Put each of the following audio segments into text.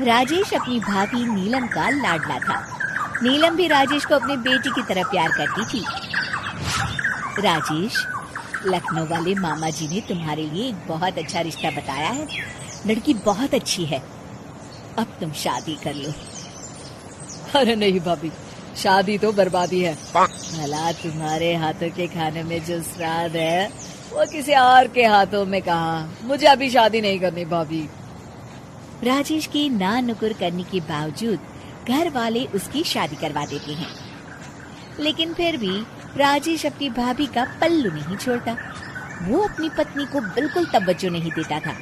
राजेश अपनी भाभी नीलम का लाडला था। नीलम भी राजेश को अपने बेटी की तरह प्यार करती थी। राजेश, लखनऊ वाले मामा जी ने तुम्हारे लिए एक बहुत अच्छा रिश्ता बताया है। लड़की बहुत अच्छी है, अब तुम शादी कर लो। अरे नहीं भाभी, शादी तो बर्बादी है। भला तुम्हारे हाथों के खाने में जो स्वाद है वो किसी और के हाथों में कहाँ। मुझे अभी शादी नहीं करनी भाभी। राजेश की ना नुकुर करने के बावजूद घर वाले उसकी शादी करवा देते हैं, लेकिन फिर भी राजेश अपनी भाभी का पल्लू नहीं छोड़ता। वो अपनी पत्नी को बिल्कुल तवज्जो नहीं देता था।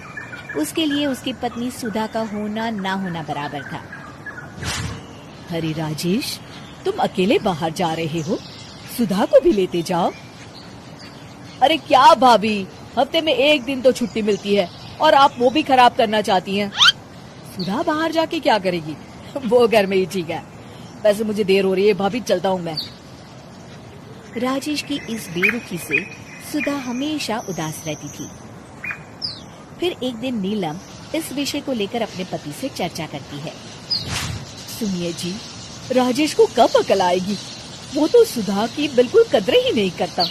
उसके लिए उसकी पत्नी सुधा का होना ना होना बराबर था। अरे राजेश, तुम अकेले बाहर जा रहे हो, सुधा को भी लेते जाओ। अरे क्या भाभी, हफ्ते में एक दिन तो छुट्टी मिलती है और आप वो भी खराब करना चाहती हैं। सुधा बाहर जाके क्या करेगी, वो घर में ही ठीक है। वैसे मुझे देर हो रही है भाभी, चलता हूँ मैं। राजेश की इस बेरुखी से सुधा हमेशा उदास रहती थी। फिर एक दिन नीलम इस विषय को लेकर अपने पति से चर्चा करती है। सुनिए जी, राजेश को कब अकल आएगी? वो तो सुधा की बिल्कुल कदर ही नहीं करता।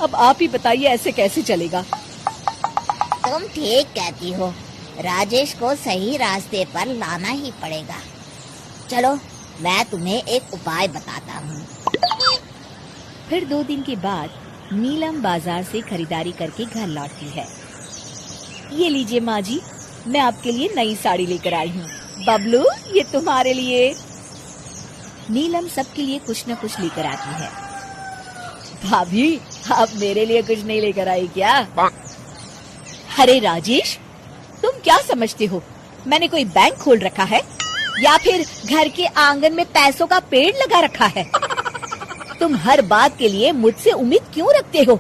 अब आप ही बताइए, ऐसे कैसे चलेगा? तुम ठीक कहती हो, राजेश को सही रास्ते पर लाना ही पड़ेगा। चलो मैं तुम्हें एक उपाय बताता हूँ। फिर 2 दिन के बाद नीलम बाजार से खरीदारी करके घर लौटती है। ये लीजिए माँ जी, मैं आपके लिए नई साड़ी लेकर आई हूँ। बबलू, ये तुम्हारे लिए। नीलम सबके लिए कुछ न कुछ लेकर आती है। भाभी, आप मेरे लिए कुछ नहीं लेकर आई क्या? अरे राजेश, तुम क्या समझते हो, मैंने कोई बैंक खोल रखा है या फिर घर के आंगन में पैसों का पेड़ लगा रखा है? तुम हर बात के लिए मुझसे उम्मीद क्यों रखते हो?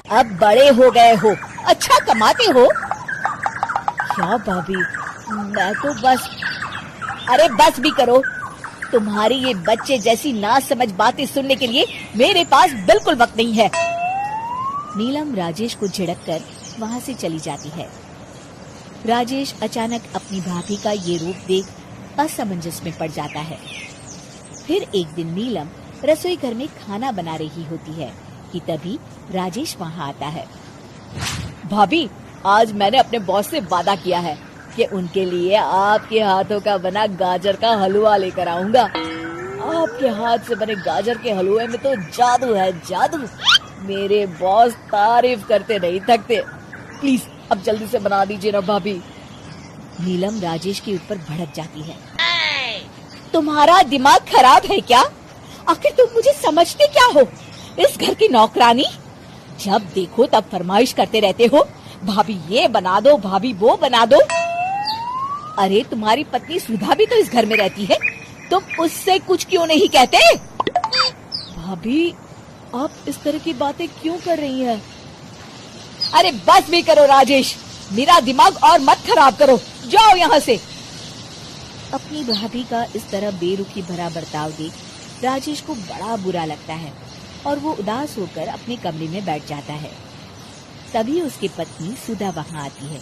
अब बड़े हो गए हो, अच्छा कमाते हो। क्या भाभी, मैं तो बस। अरे बस भी करो, तुम्हारी ये बच्चे जैसी ना समझ बातें सुनने के लिए मेरे पास बिल्कुल वक्त नहीं है। नीलम राजेश को झिड़ककर वहाँ से चली जाती है। राजेश अचानक अपनी भाभी का ये रूप देख असमंजस में पड़ जाता है। फिर एक दिन नीलम रसोई घर में खाना बना रही होती है कि तभी राजेश वहाँ आता है। भाभी, आज मैंने अपने बॉस से वादा किया है कि उनके लिए आपके हाथों का बना गाजर का हलवा लेकर आऊंगा। आपके हाथ से बने गाजर के हलवे में तो जादू है, जादू। मेरे बॉस तारीफ करते नहीं थकते। प्लीज अब जल्दी से बना दीजिए ना भाभी। नीलम राजेश के ऊपर भड़क जाती है। तुम्हारा दिमाग खराब है क्या? आखिर तुम मुझे समझते क्या हो? इस घर की नौकरानी? जब देखो तब फरमाइश करते रहते हो, भाभी ये बना दो, भाभी वो बना दो। अरे तुम्हारी पत्नी सुधा भी तो इस घर में रहती है, तुम उससे कुछ क्यों नहीं कहते? भाभी, आप इस तरह की बातें क्यों कर रही हैं? अरे बस भी करो राजेश, मेरा दिमाग और मत खराब करो, जाओ यहाँ से। अपनी भाभी का इस तरह बेरुखी भरा बर्ताव देख राजेश को बड़ा बुरा लगता है और वो उदास होकर अपने कमरे में बैठ जाता है। तभी उसकी पत्नी सुधा वहाँ आती है।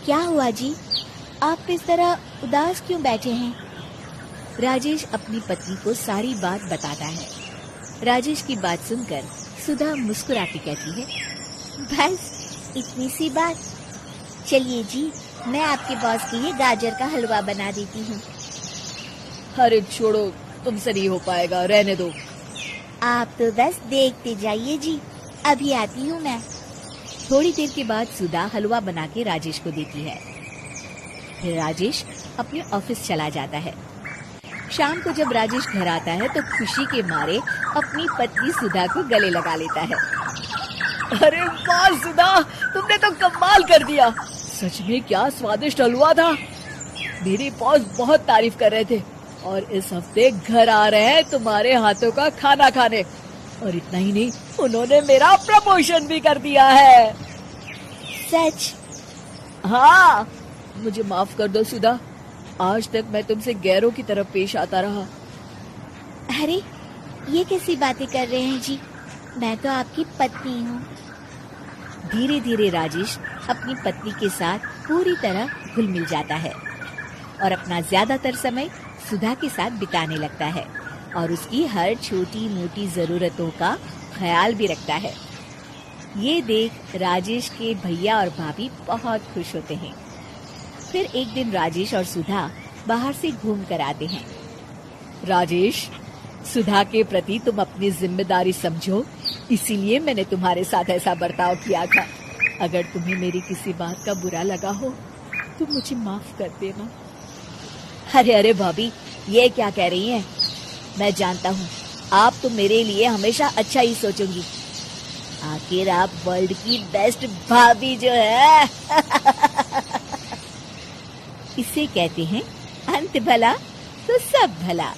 क्या हुआ जी, आप इस तरह उदास क्यों बैठे हैं? राजेश अपनी पत्नी को सारी बात बताता है। राजेश की बात सुनकर सुधा मुस्कुराती कहती है, बस इतनी सी बात। चलिए जी, मैं आपके बॉस के लिए गाजर का हलवा बना देती हूँ। अरे छोड़ो, तुमसे नहीं हो पाएगा, रहने दो। आप तो बस देखते जाइए जी, अभी आती हूँ मैं। थोड़ी देर के बाद सुधा हलवा बना के राजेश को देती है। फिर राजेश अपने ऑफिस चला जाता है। शाम को जब राजेश घर आता है तो खुशी के मारे अपनी पत्नी सुधा को गले लगा लेता है। अरे वाह सुधा, तुमने तो कमाल कर दिया। सच में क्या स्वादिष्ट हलवा था। मेरे बॉस बहुत तारीफ कर रहे थे और इस हफ्ते घर आ रहे हैं तुम्हारे हाथों का खाना खाने। और इतना ही नहीं, उन्होंने मेरा प्रमोशन भी कर दिया है। सच? हाँ, मुझे माफ कर दो सुधा, आज तक मैं तुमसे गैरों की तरफ पेश आता रहा। अरे ये कैसी बातें कर रहे हैं जी, मैं तो आपकी पत्नी हूँ। धीरे धीरे राजेश अपनी पत्नी के साथ पूरी तरह घुल मिल जाता है। और अपना ज्यादातर समय सुधा के साथ बिताने लगता है और उसकी हर छोटी मोटी जरूरतों का ख्याल भी रखता है। ये देख राजेश के भैया और भाभी बहुत खुश होते हैं। फिर एक दिन राजेश और सुधा बाहर से घूम कर आते हैं। राजेश, सुधा के प्रति तुम अपनी जिम्मेदारी समझो, इसीलिए मैंने तुम्हारे साथ ऐसा बर्ताव किया था। अगर तुम्हें मेरी किसी बात का बुरा लगा हो तो मुझे माफ कर देना। अरे अरे भाभी, ये क्या कह रही हैं? मैं जानता हूँ आप तो मेरे लिए हमेशा अच्छा ही सोचोगी। आखिर आप वर्ल्ड की बेस्ट भाभी जो है। इसे कहते हैं अंत भला तो सब भला।